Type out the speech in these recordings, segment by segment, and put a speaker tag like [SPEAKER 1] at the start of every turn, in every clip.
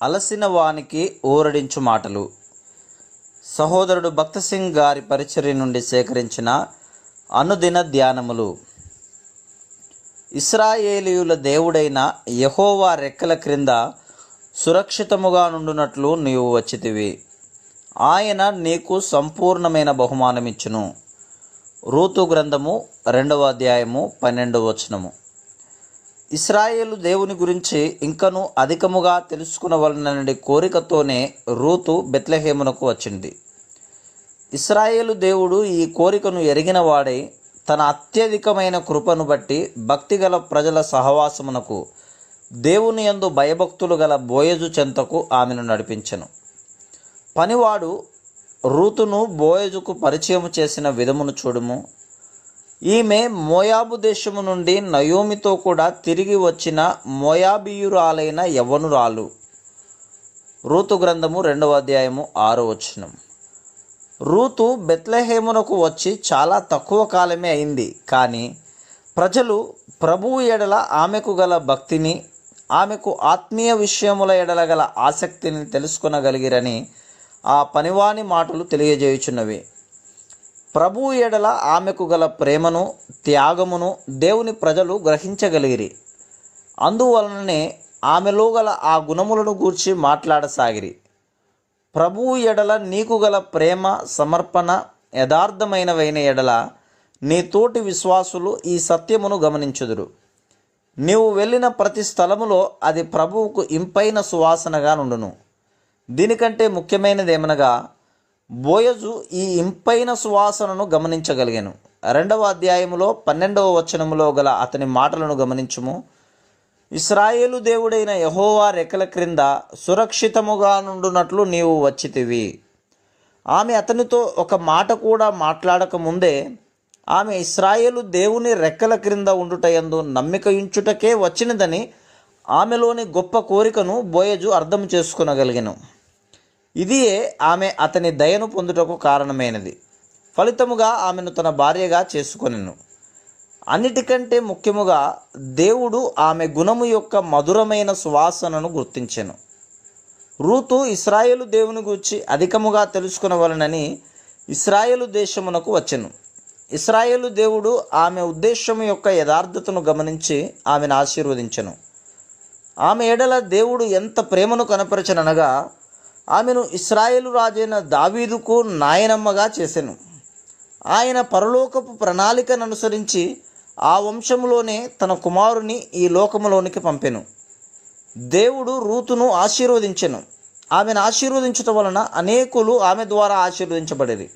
[SPEAKER 1] అలసిన వానికి ఊరడించు మాటలు. సహోదరుడు భక్త సింగ్ గారి పరిచర్య నుండి సేకరించిన అనుదిన ధ్యానములు. ఇశ్రాయేలీయుల దేవుడైన యెహోవా రెక్కల క్రింద సురక్షితముగా నుండునట్లు నీవు వచ్చితివి. ఆయన నీకు సంపూర్ణమైన బహుమానమిచ్చును. రూతు గ్రంథము 2వ అధ్యాయము 12వ వచనము. ఇశ్రాయేలు దేవుని గురించి ఇంకను అధికముగా తెలుసుకునవలనని కోరికతోనే రూతు బెత్లెహేమునకు వచ్చింది. ఇశ్రాయేలు దేవుడు ఈ కోరికను ఎరిగిన వాడై తన అత్యధికమైన కృపను బట్టి భక్తిగల ప్రజల సహవాసమునకు దేవుని యందు భయభక్తులు గల బోయజు చెంతకు ఆమెను నడిపించెను. పనివాడు రూతును బోయజుకు పరిచయము చేసిన విధమును చూడుము. ఈమె మోయాబు దేశము నుండి నయోమితో కూడా తిరిగి వచ్చిన మోయాబీయురాలైన యవ్వనురాలు. రూతు గ్రంథము 2వ అధ్యాయము 6వ వచనం. రూతు బెత్లెహేమునకు వచ్చి చాలా తక్కువ కాలమే అయింది. కానీ ప్రజలు ప్రభువు ఎడల ఆమెకు గల భక్తిని, ఆమెకు ఆత్మీయ విషయముల ఎడల గల ఆసక్తిని తెలుసుకొనగలిగిరని ఆ పనివాని మాటలు తెలియజేయుచున్నవి. ప్రభువు ఎడల ఆమెకు గల ప్రేమను, త్యాగమును దేవుని ప్రజలు గ్రహించగలిగిరి. అందువలననే ఆమెలో గల ఆ గుణములను గూర్చి మాట్లాడసాగిరి. ప్రభువు ఎడల నీకు గల ప్రేమ, సమర్పణ యథార్థమైనవైన ఎడల నీ తోటి విశ్వాసులు ఈ సత్యమును గమనించుదురు. నీవు వెళ్ళిన ప్రతి స్థలములో అది ప్రభువుకు ఇంపైన సువాసనగా నుండును. దీనికంటే ముఖ్యమైనదేమనగా బోయజు ఈ ఇంపైన సువాసనను గమనించగలిగాను. 2వ అధ్యాయములో 12వ వచనములో గల అతని మాటలను గమనించుము. ఇశ్రాయేలు దేవుడైన యెహోవా రెక్కల క్రింద సురక్షితముగా నుండునట్లు నీవు వచ్చితివి. ఆమె అతనితో ఒక మాట కూడా మాట్లాడక ముందే ఆమె ఇశ్రాయేలు దేవుని రెక్కల క్రింద ఉండుటయందు నమ్మిక ఉంచుటకే వచ్చినదని ఆమెలోని గొప్ప కోరికను బోయజు అర్థం చేసుకొనగలిగెను. ఇదియే ఆమె అతని దయను పొందుటకు కారణమైనది. ఫలితముగా ఆమెను తన భార్యగా చేసుకొనెను. అన్నిటికంటే ముఖ్యముగా దేవుడు ఆమె గుణము యొక్క మధురమైన సువాసనను గుర్తించెను. రూతు ఇశ్రాయేలు దేవుని గూర్చి అధికముగా తెలుసుకొనవలనని ఇశ్రాయేలు దేశమునకు వచ్చెను. ఇశ్రాయేలు దేవుడు ఆమె ఉద్దేశము యొక్క యథార్థతను గమనించి ఆమెను ఆశీర్వదించెను. ఆమె ఎడల దేవుడు ఎంత ప్రేమను కనపరచననగా ఆమెను ఇశ్రాయేలు రాజైన దావీదుకు నాయనమ్మగా చేసెను. ఆయన పరలోకపు ప్రణాళికను అనుసరించి ఆ వంశములోనే తన కుమారుని ఈ లోకములోనికి పంపెను. దేవుడు రూతును ఆశీర్వదించెను. ఆమెను ఆశీర్వదించటం వలన అనేకులు ఆమె ద్వారా ఆశీర్వదించబడిరి.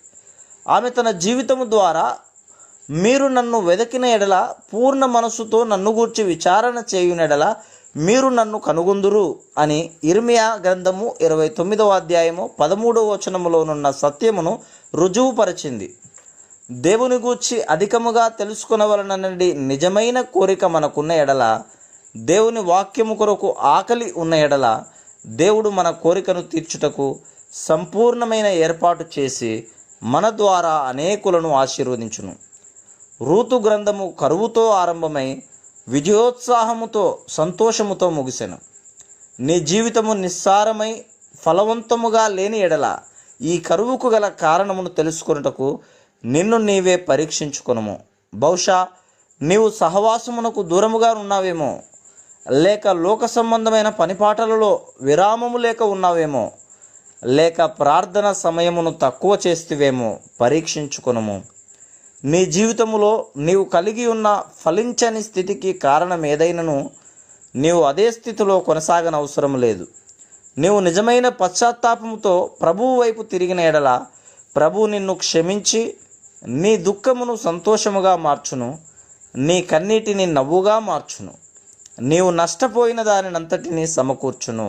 [SPEAKER 1] ఆమె తన జీవితము ద్వారా మీరు నన్ను వెదకిన ఎడల, పూర్ణ మనస్సుతో నన్ను గూర్చి విచారణ చేయునెడల మీరు నన్ను కనుగొందురు అని ఇర్మియా గ్రంథము 29వ అధ్యాయము 13వ వచనములోనున్న సత్యమును రుజువుపరిచింది. దేవుని గూర్చి అధికముగా తెలుసుకొనవలనని నిజమైన కోరిక మనకున్న ఎడల, దేవుని వాక్యము కొరకు ఆకలి ఉన్న ఎడల, దేవుడు మన కోరికను తీర్చుటకు సంపూర్ణమైన ఏర్పాటు చేసి మన ద్వారా అనేకులను ఆశీర్వదించును. రూతు గ్రంథము కరువుతో ఆరంభమై విజయోత్సాహముతో, సంతోషముతో ముగిసెను. నీ జీవితము నిస్సారమై ఫలవంతముగా లేని ఎడల ఈ కరువుకు గల కారణమును తెలుసుకొనుటకు నిన్ను నీవే పరీక్షించుకొనుము. బహుశా నీవు సహవాసమునకు దూరముగా ఉన్నావేమో, లేక లోక సంబంధమైన పనిపాటలలో విరామము లేక ఉన్నావేమో, లేక ప్రార్థన సమయమును తక్కువ చేస్తువేమో పరీక్షించుకొనుము. నీ జీవితములో నీవు కలిగి ఉన్న ఫలించని స్థితికి కారణం ఏదైనను నీవు అదే స్థితిలో కొనసాగనవసరం లేదు. నీవు నిజమైన పశ్చాత్తాపముతో ప్రభువు వైపు తిరిగిన ఎడల ప్రభువు నిన్ను క్షమించి నీ దుఃఖమును సంతోషముగా మార్చును, నీ కన్నీటిని నవ్వుగా మార్చును, నీవు నష్టపోయిన దానినంతటినీ సమకూర్చును.